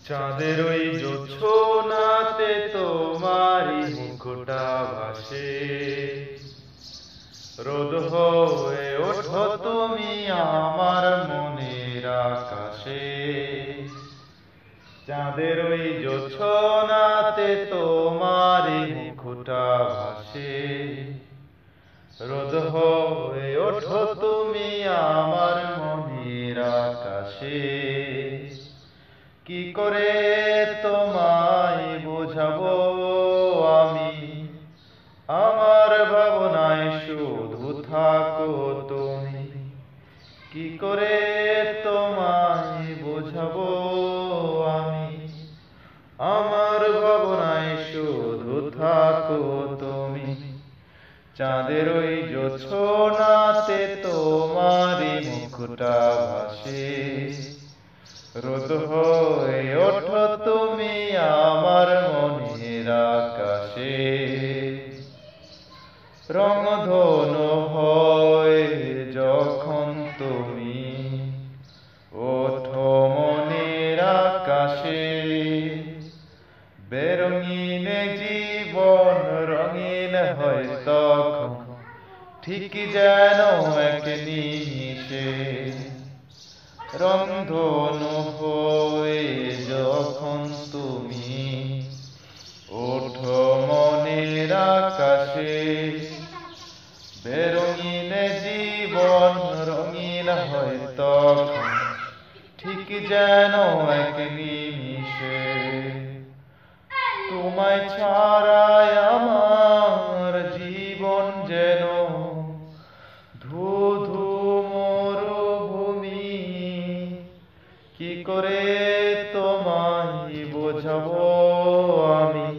চাঁদের ওই জোছনাতে তোমারই মুখটা ভাসে, রোদ হয়ে ওঠো তুমি আমার মনের আকাশে। চাঁদের ওই জোছনাতে তোমারই মুখটা ভাসে, রোদ হয়ে ওঠো তুমি আমার মনের আকাশে। কি করে তোমায় বোঝাবো আমি, আমার ভাবনায় শুধু থাকো তুমি। কি করে তোমায় বোঝাবো আমি, আমার ভাবনায় শুধু থাকো তুমি। চাঁদের ওই জোছনাতে তোমারই মুখটা ভাসে, রোদ হয়ে ওঠো তুমি আমার মনের আকাশে। রংধনু হয়ে যখন তুমি ওঠো মনের আকাশে, বেরঙিন জীবন রঙিন হয় তখন, ঠিক যেন এক নিমিষে। রংধনু হয়ে যখন তুমি ওঠো মনের আকাশে, বেরঙিন জীবন রঙিন হয় তখন, ঠিক যেন এক নিমিষে। তোমায় ছাড়াই আমার জীবন যেন ধূ মরুভূমি। কি করে তোমায় বোঝাবো আমি,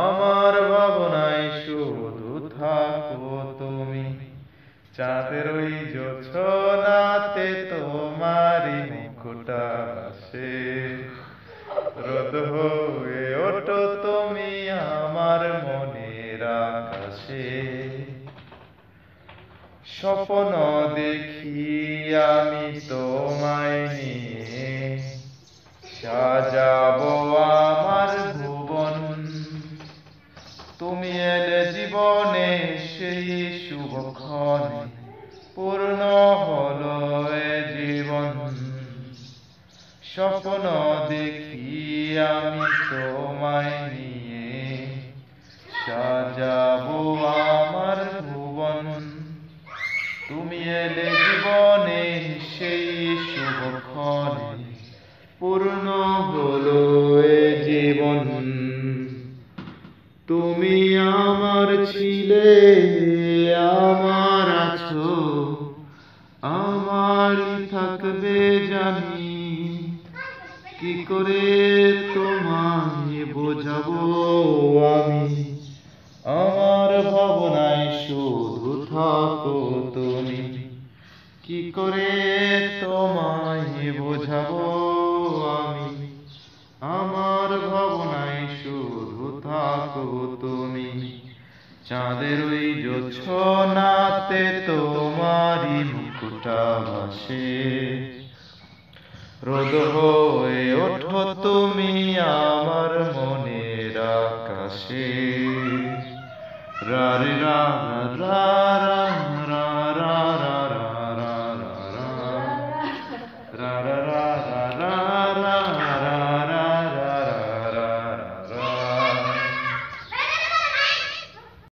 আমার ভাবনায় শুধু থাকো তুমি। চাঁদের ওই জোছনাতে তোমারই মুখটা ভাসে, রোদ হয়ে ওঠো তুমি আমার মনের আকাশে। স্বপ্ন দেখি আমি তোমায় নিয়ে, সাজাবো আমার ভুবন। তুমি এলে জীবনে সেই শুভক্ষণে, পূর্ণ হলো এ জীবন। স্বপ্ন দেখি আমি তোমায় নিয়ে, সাজাবো আমার ভুবন। তুমি এলে জীবনে সেই শুভক্ষণে, পূর্ণ হলো এ জীবন। তুমি আমার ছিলে, আমার আছো, আমারই থাকবে জানি। কি করে তোমায় বোঝাবো আমি, আমার ভাবনায় শুধু থাকো তুমি। কি করে তোমায় বোঝাবো আমি, আমার ভাবনায় শুধু থাকো তুমি। চাঁদের ওই জোছনাতে তোমারই মুখটা ভাসে, রোদ হয়ে ওঠো তুমি আমার মনের আকাশে। রা রে রা রা রা